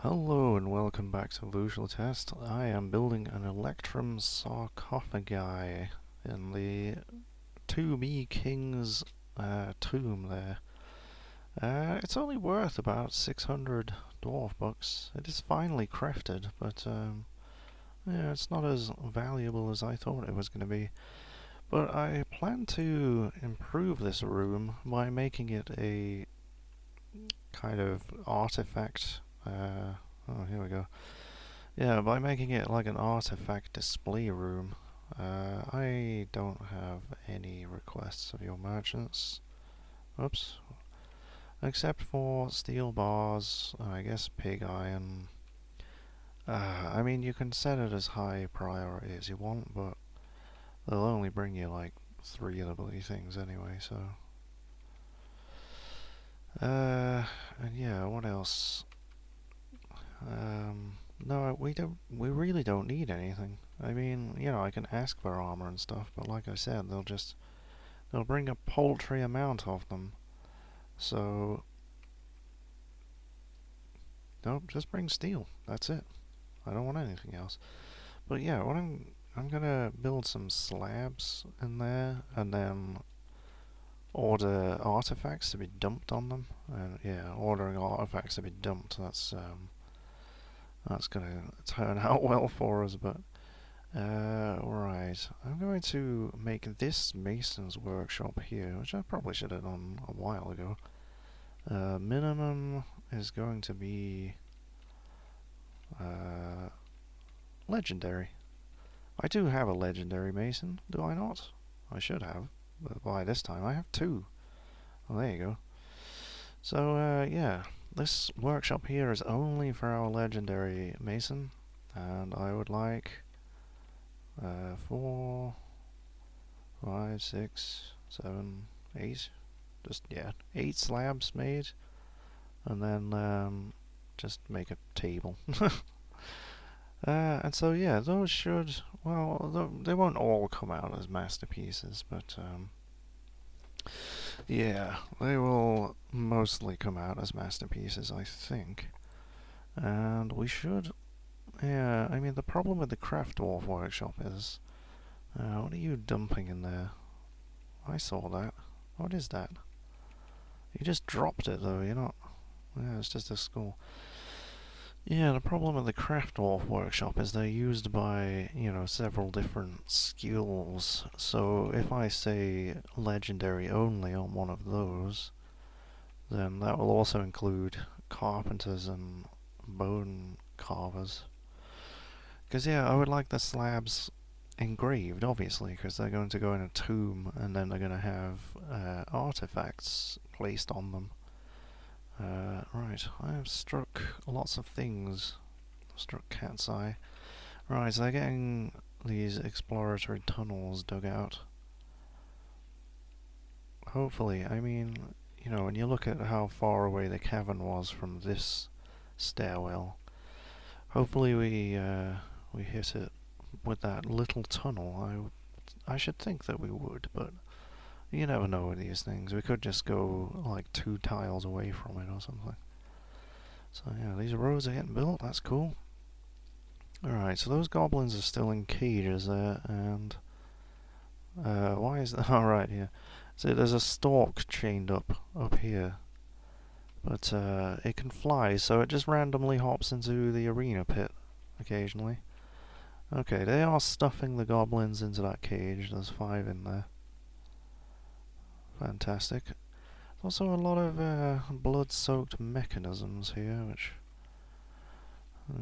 Hello and welcome back to Vúshlitast. I am building an Electrum sarcophagi in the To-Be King's tomb there. It's only worth about 600 dwarf bucks. It is finely crafted, but yeah, it's not as valuable as I thought it was going to be. But I plan to improve this room by making it a kind of artifact. Oh, here we go. Yeah, by making it like an artifact display room. I don't have any requests of your merchants. Oops. Except for steel bars, I guess pig iron. I mean, you can set it as high priority as you want, but they'll only bring you like 3 of the bloody things anyway, so. And yeah, what else? No, we don't. We really don't need anything. I mean, I can ask for armor and stuff, but like I said, they'll bring a paltry amount of them. So, nope, just bring steel. That's it. I don't want anything else. But yeah, what I'm gonna build some slabs in there, and then order artifacts to be dumped on them. And yeah, ordering artifacts to be dumped. That's gonna turn out well for us, but. Right. I'm going to make this mason's workshop here, which I probably should have done a while ago. Minimum is going to be legendary. I do have a legendary mason, do I not? I should have, but by this time I have 2. Well, there you go. So, yeah, this workshop here is only for our legendary mason, and I would like 4, 5, 6, 7, 8. Just, yeah, 8 slabs made. And then just make a table. And so, yeah, those should, well, they won't all come out as masterpieces, but yeah, they will mostly come out as masterpieces, I think. And we should, yeah, I mean, the problem with the Craft Dwarf workshop is, what are you dumping in there? I saw that. What is that? You just dropped it though, you're not. Yeah, it's just a skull. Yeah, the problem with the Craft Dwarf workshop is they're used by, several different skills. So if I say legendary only on one of those, then that will also include carpenters and bone carvers. Because, yeah, I would like the slabs engraved, obviously, because they're going to go in a tomb and then they're going to have artifacts placed on them. Right, I have struck lots of things. Struck cat's eye. Right, so they're getting these exploratory tunnels dug out. Hopefully, I mean, when you look at how far away the cavern was from this stairwell, hopefully we hit it with that little tunnel. I should think that we would, but you never know with these things. We could just go like 2 tiles away from it or something. So yeah, these roads are getting built. That's cool. Alright, so those goblins are still in cages there, and why is that? Alright, yeah. So there's a stork chained up here, but it can fly, so it just randomly hops into the arena pit occasionally. Okay, they are stuffing the goblins into that cage. There's 5 in there. Fantastic. There's also a lot of blood-soaked mechanisms here, which...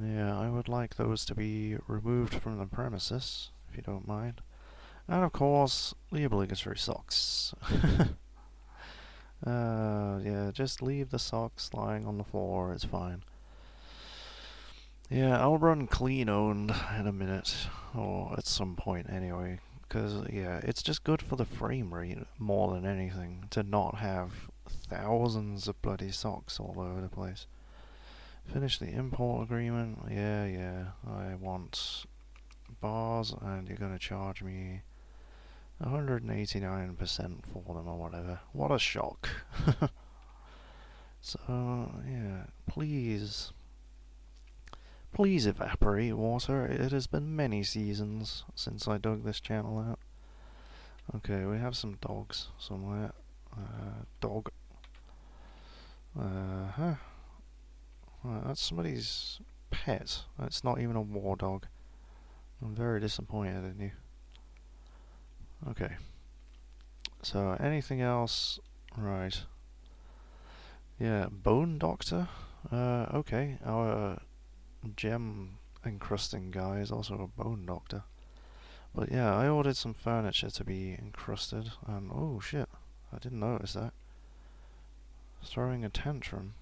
yeah, I would like those to be removed from the premises, if you don't mind. And of course, the obligatory socks. Yeah, just leave the socks lying on the floor, it's fine. Yeah, I'll run clean owned in a minute, or at some point anyway, because, yeah, it's just good for the frame rate more than anything to not have thousands of bloody socks all over the place. Finish the import agreement. Yeah, I want bars, and you're gonna charge me 189% for them or whatever. What a shock. So, yeah, please Please evaporate, water. It has been many seasons since I dug this channel out. Okay, we have some dogs somewhere. Dog. Huh. That's somebody's pet. That's not even a war dog. I'm very disappointed in you. Okay. So, anything else? Right. Yeah, bone doctor? Okay. Our gem encrusting guy is also a bone doctor. But yeah, I ordered some furniture to be encrusted, and oh shit, I didn't notice that. Throwing a tantrum.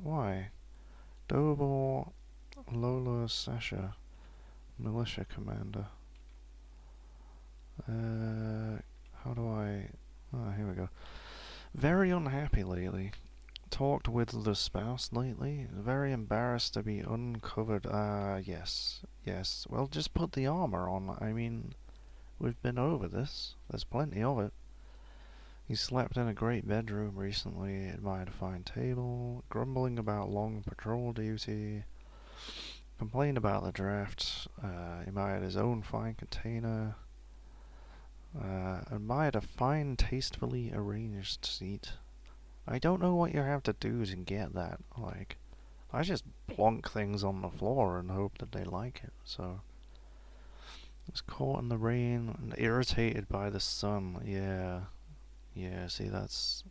Why? Dobor Lola Sasha, militia commander. How do I... Oh, here we go. Very unhappy lately. Talked with the spouse lately. Very embarrassed to be uncovered. Yes. Yes. Well, just put the armor on. I mean, we've been over this. There's plenty of it. He slept in a great bedroom recently, admired a fine table, grumbling about long patrol duty, complained about the draft, admired his own fine container, admired a fine tastefully arranged seat. I don't know what you have to do to get that. Like, I just plonk things on the floor and hope that they like it, so... Was caught in the rain and irritated by the sun. Yeah, see, that's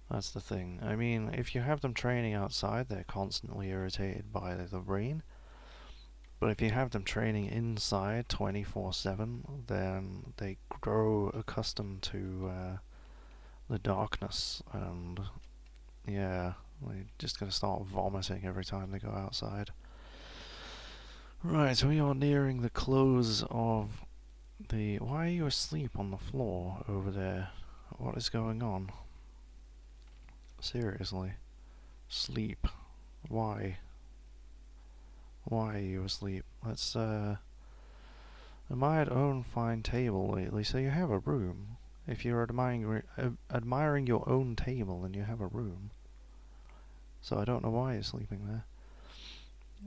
the thing. I mean, if you have them training outside, they're constantly irritated by the rain. But if you have them training inside 24/7, then they grow accustomed to the darkness, and yeah, they're just gonna start vomiting every time they go outside. Right, we are nearing the close of the... Why are you asleep on the floor over there? What is going on? Seriously. Sleep. Why? Why are you asleep? Let's, admired own fine table lately, so you have a room. If you're admiring your own table, then you have a room. So I don't know why you're sleeping there.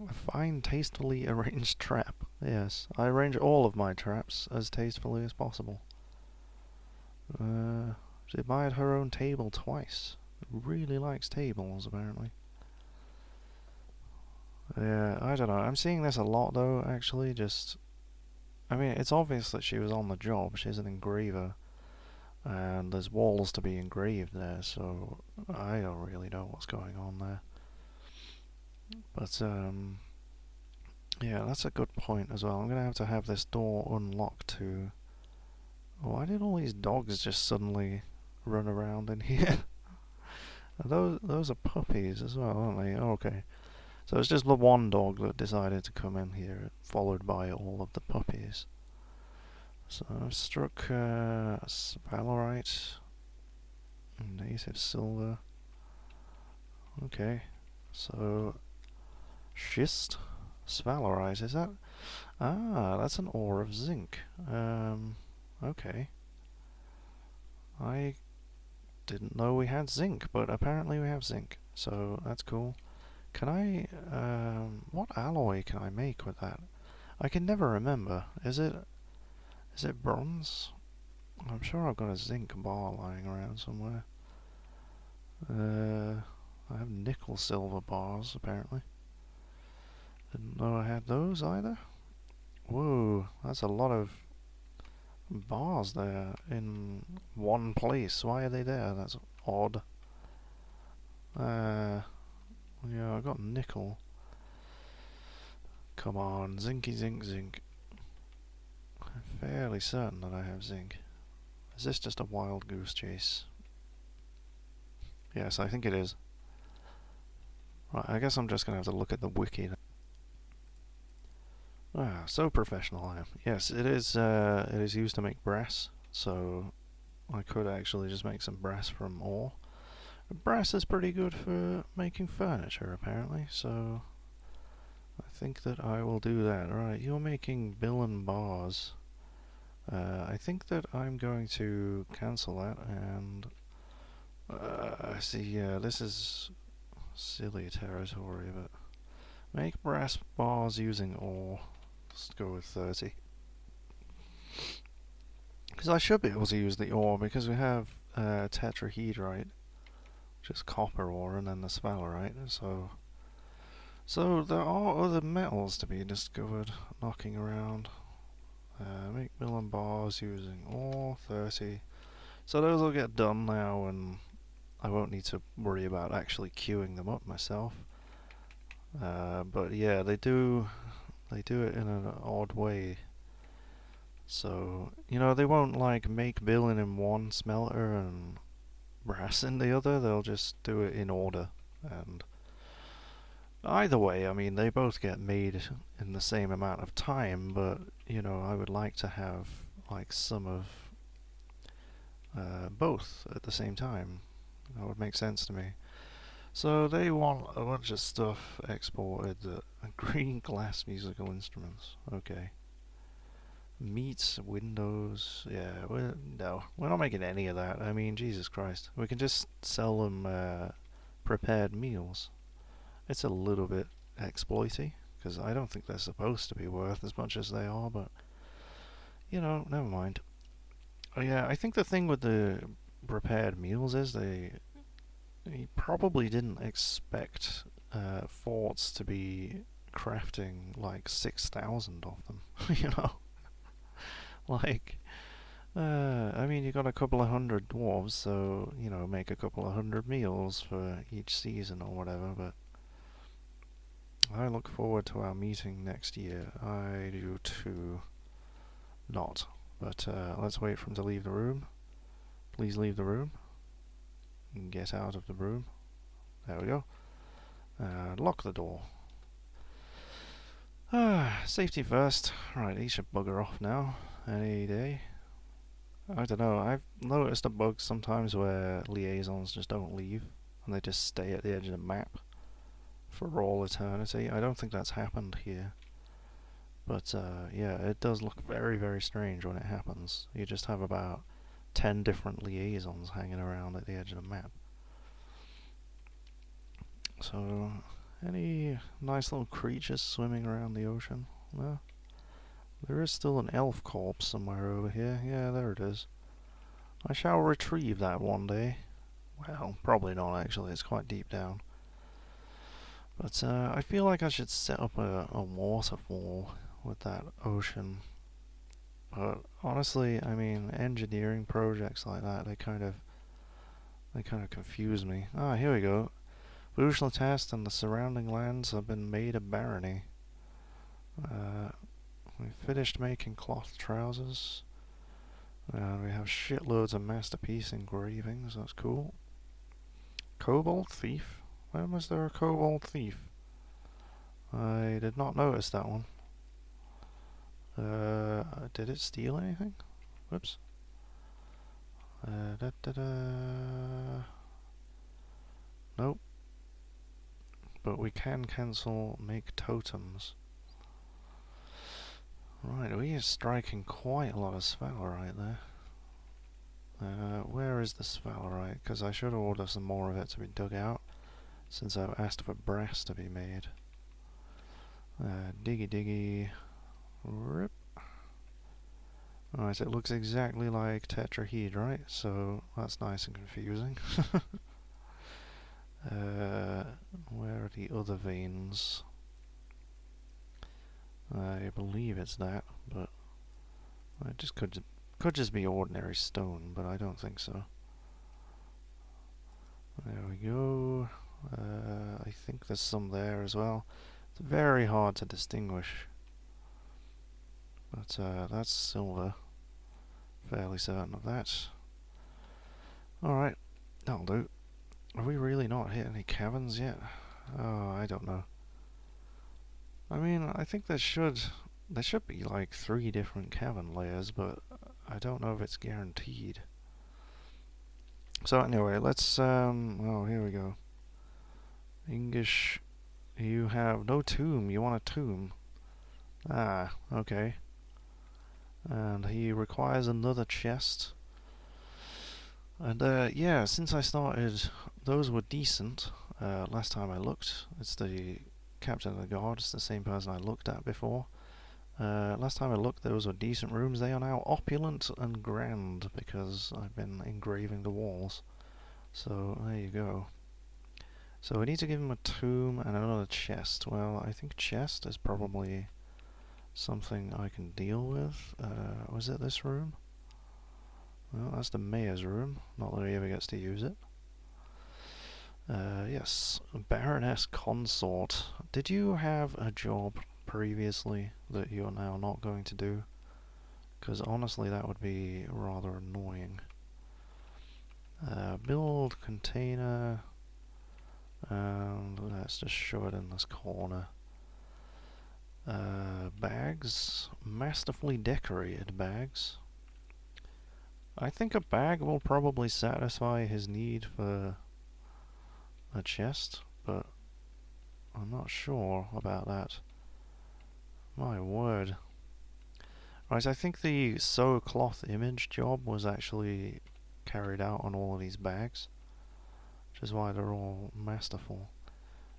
A fine, tastefully arranged trap. Yes, I arrange all of my traps as tastefully as possible. She admired her own table twice. Really likes tables, apparently. Yeah, I don't know. I'm seeing this a lot, though, actually. I mean, it's obvious that she was on the job. She's an engraver. And there's walls to be engraved there, so I don't really know what's going on there. But, yeah, that's a good point as well. I'm going to have this door unlocked too. Why did all these dogs just suddenly run around in here? Those are puppies as well, aren't they? Oh, okay. So it's just the one dog that decided to come in here, followed by all of the puppies. So I've struck Sphalerite, native silver. Okay, so schist, Sphalerite, is that? Ah, that's an ore of zinc. Okay. I didn't know we had zinc, but apparently we have zinc, so that's cool. Can I, what alloy can I make with that? I can never remember. Is it bronze? I'm sure I've got a zinc bar lying around somewhere. I have nickel silver bars, apparently. Didn't know I had those either. Whoa, that's a lot of bars there in one place. Why are they there? That's odd. Yeah, I got nickel. Come on, zinky zinc zinc. I'm fairly certain that I have zinc. Is this just a wild goose chase? Yes, I think it is. Right, I guess I'm just gonna have to look at the wiki. Ah, so professional I am. Yes, it is. It is used to make brass, so I could actually just make some brass from ore. Brass is pretty good for making furniture, apparently, so I think that I will do that. Right, you're making bill and bars. I think that I'm going to cancel that and see. Yeah, this is silly territory, but Make brass bars using ore. Let's go with 30. Because I should be able to use the ore because we have tetrahedrite, which is copper ore, and then the sphalerite. So there are other metals to be discovered knocking around. Make mill and bars using ore, 30. So those will get done now, and I won't need to worry about actually queuing them up myself. But yeah, they do it in an odd way. So, you know, they won't like make billing in one smelter and brass in the other, they'll just do it in order. And either way, I mean, they both get made in the same amount of time, but, you know, I would like to have like some of both at the same time. That would make sense to me. So they want a bunch of stuff exported. Green glass musical instruments. Okay. Meats, windows. Yeah, no, we're not making any of that. I mean, Jesus Christ. We can just sell them prepared meals. It's a little bit exploity, because I don't think they're supposed to be worth as much as they are, but, you know, never mind. Oh, yeah, I think the thing with the prepared meals is he probably didn't expect forts to be crafting like 6,000 of them, you know? Like, I mean, you got a couple of hundred dwarves, so, you know, make a couple of hundred meals for each season or whatever, but I look forward to our meeting next year. I do too. Not. But let's wait for him to leave the room. Please leave the room. Get out of the room. There we go. Lock the door. Safety first. Right, he should bugger off now. Any day. I don't know, I've noticed a bug sometimes where liaisons just don't leave and they just stay at the edge of the map for all eternity. I don't think that's happened here. But yeah, it does look very, very strange when it happens. You just have about 10 different liaisons hanging around at the edge of the map. So, any nice little creatures swimming around the ocean? No? There is still an elf corpse somewhere over here. Yeah, there it is. I shall retrieve that one day. Well, probably not actually, it's quite deep down. But I feel like I should set up a waterfall with that ocean. But honestly, I mean, engineering projects like that, they kind of confuse me. Ah, here we go. Vúshlitast and the surrounding lands have been made a barony. We finished making cloth trousers. We have shitloads of masterpiece engravings, that's cool. Cobalt thief? When was there a cobalt thief? I did not notice that one. Did it steal anything? Whoops. Nope. But we can cancel make totems. Right, we are striking quite a lot of sphalerite there. Where is the sphalerite? Because I should order some more of it to be dug out, since I've asked for brass to be made. Diggy diggy. Rip. Alright, it looks exactly like tetrahedrite, so that's nice and confusing. Where are the other veins? I believe it's that, but it just could just be ordinary stone, but I don't think so. There we go. I think there's some there as well. It's very hard to distinguish, but that's silver. Fairly certain of that. Alright, that'll do. Have we really not hit any caverns yet? Oh, I don't know. I mean, I think there should be like 3 different cavern layers, but I don't know if it's guaranteed. So anyway, let's oh, here we go. English, you have no tomb. You want a tomb? Ah, okay. And he requires another chest. And yeah, since I started, those were decent. Last time I looked, it's the captain of the guard. It's the same person I looked at before. Last time I looked, those were decent rooms. They are now opulent and grand because I've been engraving the walls. So there you go. So we need to give him a tomb and another chest. Well, I think chest is probably something I can deal with. Was it this room? Well, that's the mayor's room. Not that he ever gets to use it. Yes, Baroness Consort. Did you have a job previously that you're now not going to do? Because honestly, that would be rather annoying. Build container, and let's just shove it in this corner. Bags, masterfully decorated bags. I think a bag will probably satisfy his need for a chest, but I'm not sure about that. My word. Right, I think the sew cloth image job was actually carried out on all of these bags, which is why they're all masterful.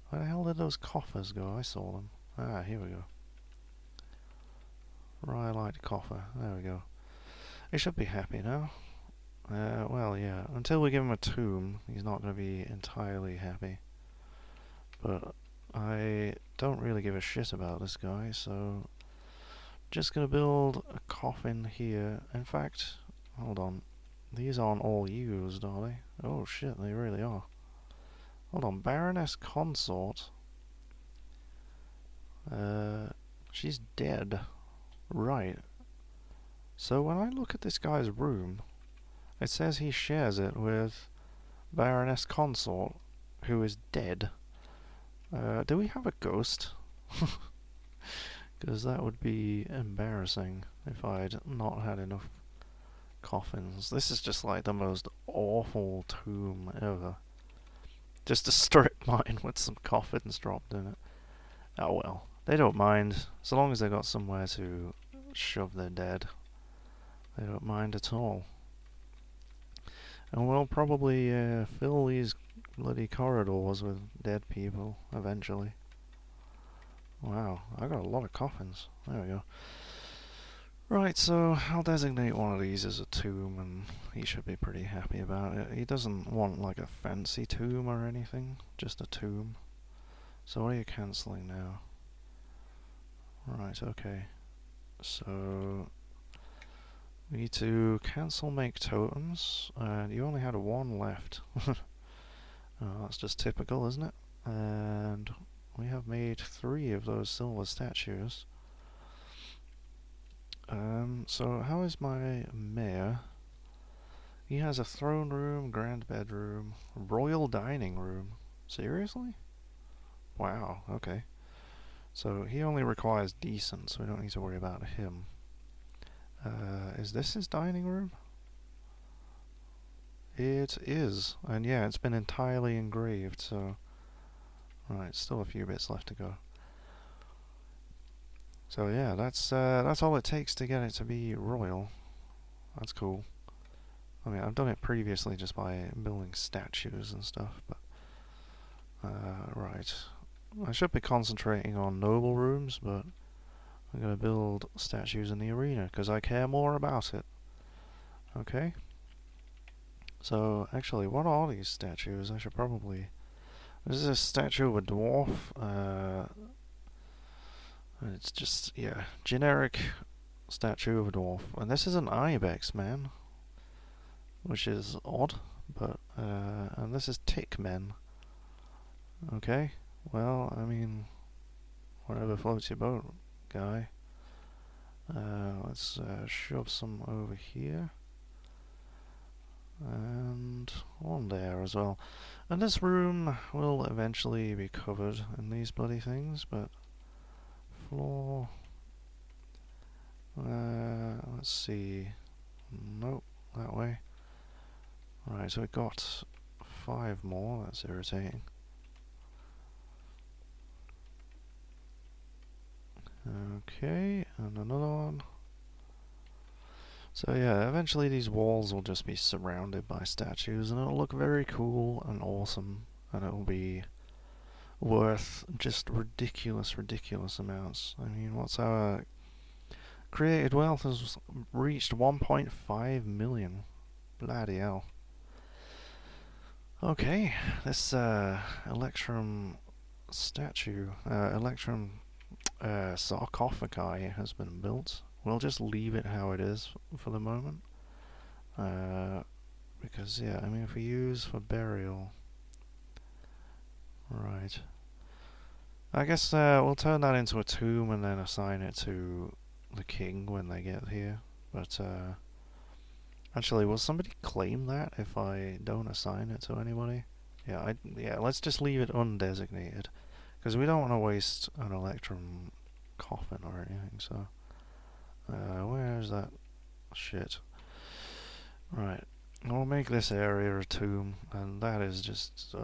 Where the hell did those coffers go? I saw them. Ah, here we go. Rhyolite coffer. There we go. He should be happy now. Well, yeah. Until we give him a tomb, he's not going to be entirely happy. But I don't really give a shit about this guy, so just going to build a coffin here. In fact, hold on. These aren't all used, are they? Oh shit, they really are. Hold on, Baroness Consort. She's dead. Right. So when I look at this guy's room, it says he shares it with Baroness Consort, who is dead. Do we have a ghost? Because that would be embarrassing if I'd not had enough coffins. This is just like the most awful tomb ever. Just a strip mine with some coffins dropped in it. Oh well, they don't mind, as long as they got somewhere to shove their dead. They don't mind at all. And we'll probably fill these bloody corridors with dead people eventually. Wow, I got a lot of coffins. There we go. Right, so I'll designate one of these as a tomb, and he should be pretty happy about it. He doesn't want like a fancy tomb or anything, just a tomb. So what are you cancelling now? Right, okay. So we need to cancel make totems, and you only had one left. That's just typical, isn't it? And we have made 3 of those silver statues. So how is my mayor? He has a throne room, grand bedroom, royal dining room. Seriously? Wow, okay. So he only requires decent, so we don't need to worry about him. Is this his dining room? It is, and yeah, it's been entirely engraved, so... Right, still a few bits left to go. So yeah, that's all it takes to get it to be royal. That's cool. I mean, I've done it previously just by building statues and stuff, but... right. I should be concentrating on noble rooms, but I'm going to build statues in the arena, because I care more about it. Okay? So, actually, what are these statues? I should probably... This is a statue of a dwarf. It's just, yeah, generic statue of a dwarf. And this is an ibex man, which is odd, but, and this is tick men. Okay, well, I mean, whatever floats your boat, guy. Let's shove some over here. And one there as well. And this room will eventually be covered in these bloody things, but floor... let's see. Nope, that way. Right, so we got 5 more. That's irritating. Okay, and another one. So yeah, eventually these walls will just be surrounded by statues, and it'll look very cool and awesome, and it'll be worth just ridiculous, ridiculous amounts. I mean, what's our created wealth has reached 1.5 million. Bloody hell. Okay, this Electrum statue, Electrum sarcophagi has been built. We'll just leave it how it is for the moment. Because, yeah, I mean, if we use for burial... Right. I guess we'll turn that into a tomb and then assign it to the king when they get here. But, actually, will somebody claim that if I don't assign it to anybody? Yeah, let's just leave it undesignated. Because we don't want to waste an Electrum coffin or anything, so... where's that shit? Right. We'll make this area a tomb, and that is just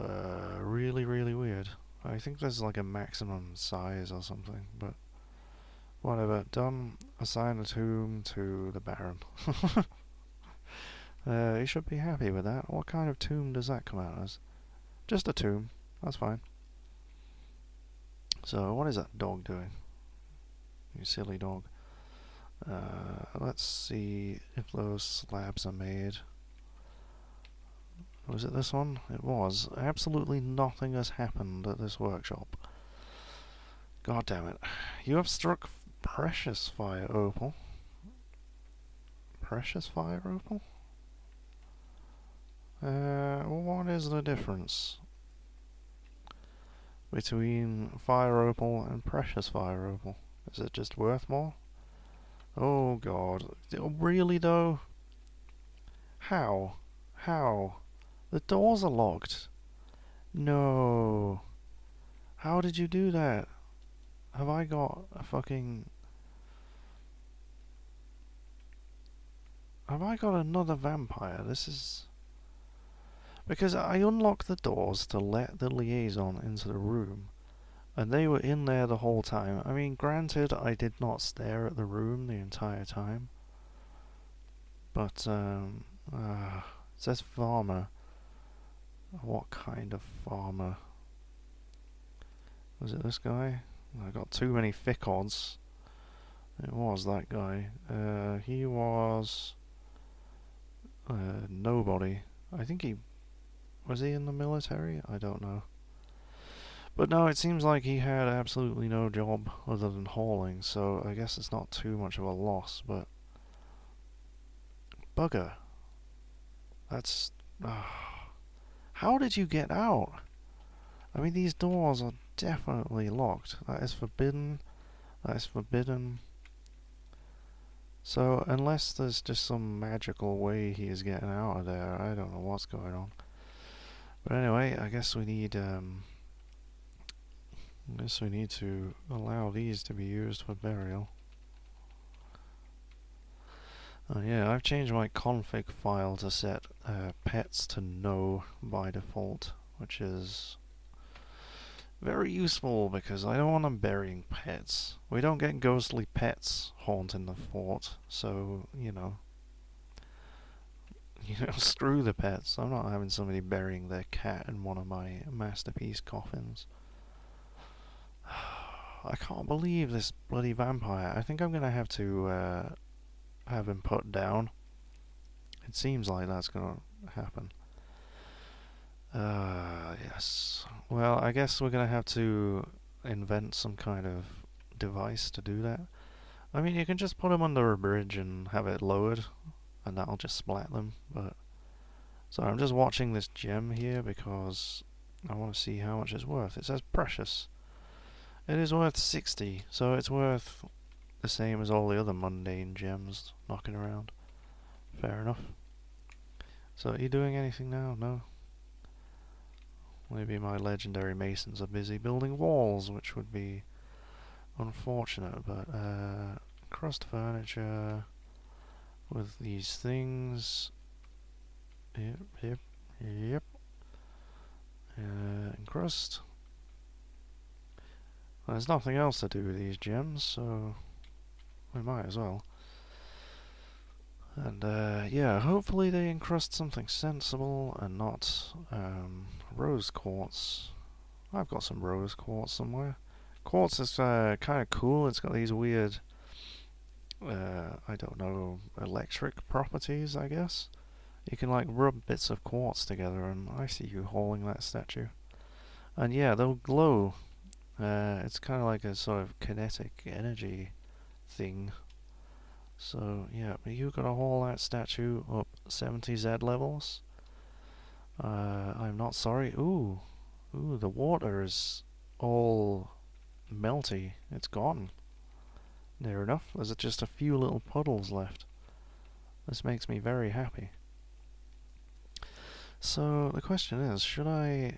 really, really weird. I think there's like a maximum size or something, but whatever. Done. Assign a tomb to the Baron. He should be happy with that. What kind of tomb does that come out as? Just a tomb. That's fine. So, what is that dog doing? You silly dog. Let's see if those slabs are made. Was it this one? It was. Absolutely nothing has happened at this workshop. God damn it. You have struck precious fire opal. Precious fire opal? What is the difference between fire opal and precious fire opal? Is it just worth more? Oh god. Really though? How? How? The doors are locked. No. How did you do that? Have I got a fucking... Have I got another vampire? This is... Because I unlocked the doors to let the liaison into the room, and they were in there the whole time. I mean, granted, I did not stare at the room the entire time, but, it says farmer. What kind of farmer? Was it this guy? I got too many thick odds. It was that guy. He was... nobody. I think he... Was he in the military? I don't know. But no, it seems like he had absolutely no job other than hauling, so I guess it's not too much of a loss, but... Bugger. That's... How did you get out? I mean, these doors are definitely locked. That is forbidden. That is forbidden. So, unless there's just some magical way he is getting out of there, I don't know what's going on. But anyway, I guess we need to allow these to be used for burial. Oh yeah, I've changed my config file to set pets to no by default, which is very useful because I don't want them burying pets. We don't get ghostly pets haunting the fort, so, you know, screw the pets. I'm not having somebody burying their cat in one of my masterpiece coffins. I can't believe this bloody vampire. I think I'm gonna have to have him put down. It seems like that's gonna happen. Yes. Well, I guess we're gonna have to invent some kind of device to do that. I mean, you can just put him under a bridge and have it lowered, and that'll just splat them, but... So I'm just watching this gem here because I want to see how much it's worth. It says precious. It is worth 60, so it's worth the same as all the other mundane gems knocking around. Fair enough. So are you doing anything now? No? Maybe my legendary masons are busy building walls, which would be unfortunate, but crust furniture with these things. Yep. Encrust. Well, there's nothing else to do with these gems, so we might as well. And yeah, hopefully they encrust something sensible and not rose quartz. I've got some rose quartz somewhere. Quartz is kind of cool. It's got these weird, I don't know, electric properties, I guess. You can like rub bits of quartz together, and I see you hauling that statue. And yeah, they'll glow. It's kind of like a sort of kinetic energy thing. So yeah, you gotta haul that statue up 70 Z levels. I'm not sorry. Ooh, the water is all melty. It's gone. Near enough. There's just a few little puddles left. This makes me very happy. So the question is, should I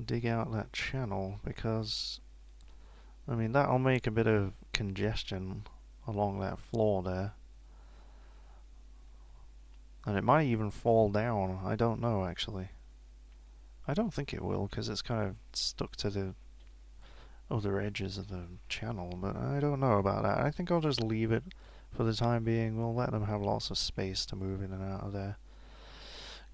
dig out that channel? Because, I mean, that'll make a bit of congestion along that floor there. And it might even fall down. I don't know, actually. I don't think it will, because it's kind of stuck to the other edges of the channel, but I don't know about that. I think I'll just leave it for the time being. We'll let them have lots of space to move in and out of there.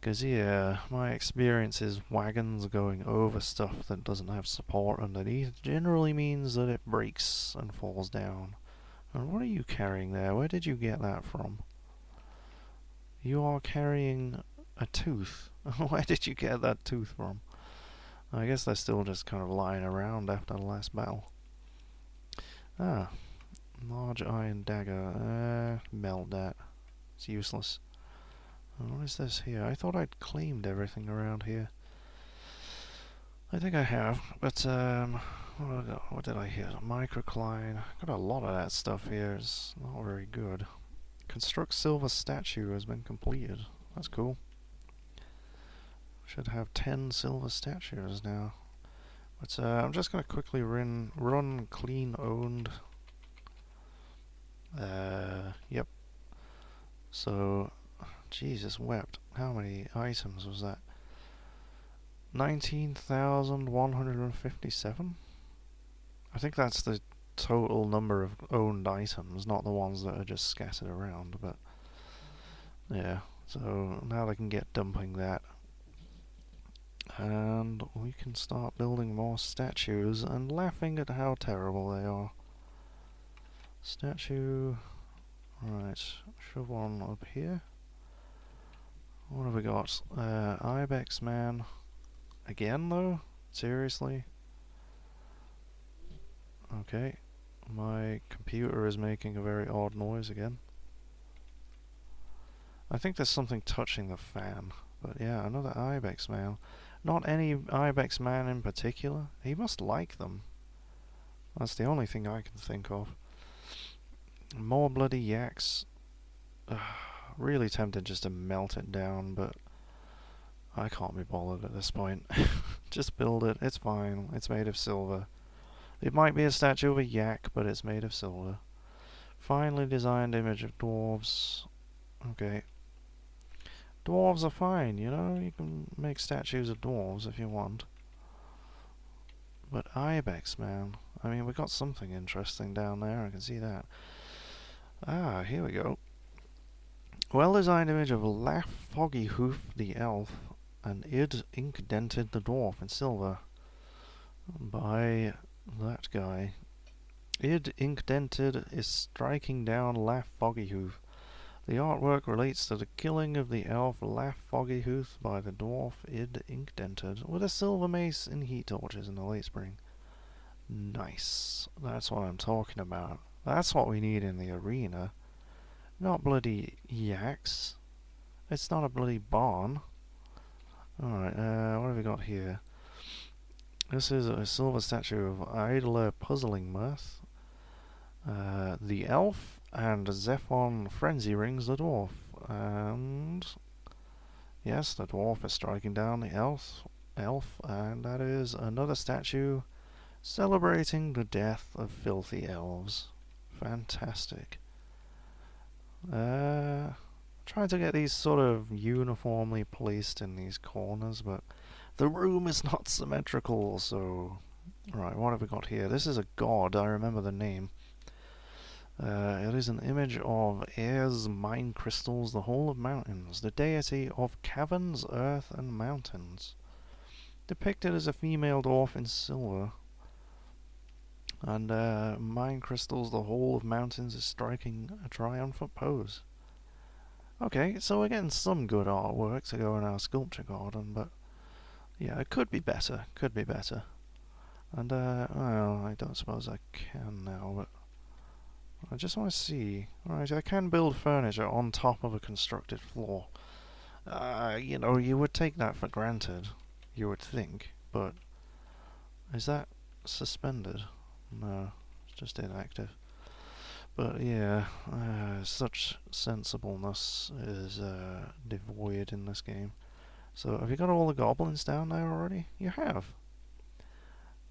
Because, yeah, my experience is wagons going over stuff that doesn't have support underneath generally means that it breaks and falls down. And what are you carrying there? Where did you get that from? You are carrying a tooth. Where did you get that tooth from? I guess they're still just kind of lying around after the last battle. Ah, large iron dagger. Melt that. It's useless. What is this here? I thought I'd claimed everything around here. I think I have, but what did I hit? Microcline. Got a lot of that stuff here. It's not very good. Construct silver statue has been completed. That's cool. Should have 10 silver statues now. But I'm just going to quickly run clean owned. Yep. So, Jesus wept. How many items was that? 19,157? I think that's the total number of owned items, not the ones that are just scattered around, but yeah. So now they can get dumping that. And we can start building more statues and laughing at how terrible they are. Statue. Right, shove one up here. What have we got? Ibex man. Again though? Seriously? Okay. My computer is making a very odd noise again. I think there's something touching the fan. But yeah, another Ibex man. Not any Ibex man in particular. He must like them. That's the only thing I can think of. More bloody yaks. Really tempted just to melt it down, but I can't be bothered at this point. Just build it. It's fine. It's made of silver. It might be a statue of a yak, but it's made of silver. Finely designed image of dwarves. Okay. Dwarves are fine, you know? You can make statues of dwarves if you want. But Ibex, man. I mean, we got something interesting down there. I can see that. Ah, here we go. Well-designed image of Laugh Foggy Hoof the elf and Id ink dented the dwarf in silver by that guy. Id ink dented is striking down Laugh Foggy Hoof. The artwork relates to the killing of the elf Laugh Foggy Hoof by the dwarf Id ink dented with a silver mace and heat torches in the late spring. Nice. That's what I'm talking about. That's what we need in the arena. Not bloody yaks. It's not a bloody barn. Alright, what have we got here? This is a silver statue of Idler Puzzling Mirth, the elf, and Zephon Frenzy Rings the dwarf. And yes, the dwarf is striking down the elf, and that is another statue celebrating the death of filthy elves. Fantastic. Trying to get these sort of uniformly placed in these corners, but the room is not symmetrical, so... Right, what have we got here? This is a god, I remember the name. It is an image of airs, mine crystals, the whole of mountains, the deity of caverns, earth, and mountains. depicted as a female dwarf in silver. And mine crystals the whole of mountains is striking a triumphant pose. Okay, so we're getting some good artwork to go in our sculpture garden, but yeah, it could be better. Could be better. And well, I don't suppose I can now, but I just want to see. Right, I can build furniture on top of a constructed floor. You know, you would take that for granted, you would think, but is that suspended? No, it's just inactive. But yeah, such sensibleness is devoid in this game. So have you got all the goblins down there already? You have.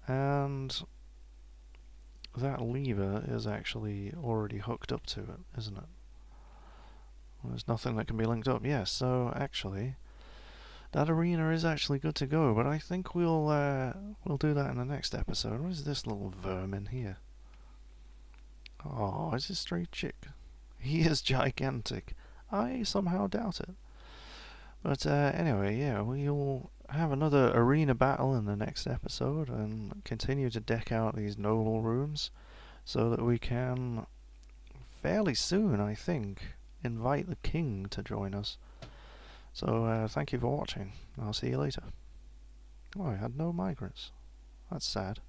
And that lever is actually already hooked up to it, isn't it? There's nothing that can be linked up. Yes, so actually, that arena is actually good to go. But I think we'll do that in the next episode. What is this little vermin here? Oh, it's a stray chick. He is gigantic. I somehow doubt it. But anyway, yeah, we'll have another arena battle in the next episode and continue to deck out these noble rooms so that we can fairly soon, I think, invite the king to join us. So thank you for watching. I'll see you later. Oh, I had no migrants. That's sad.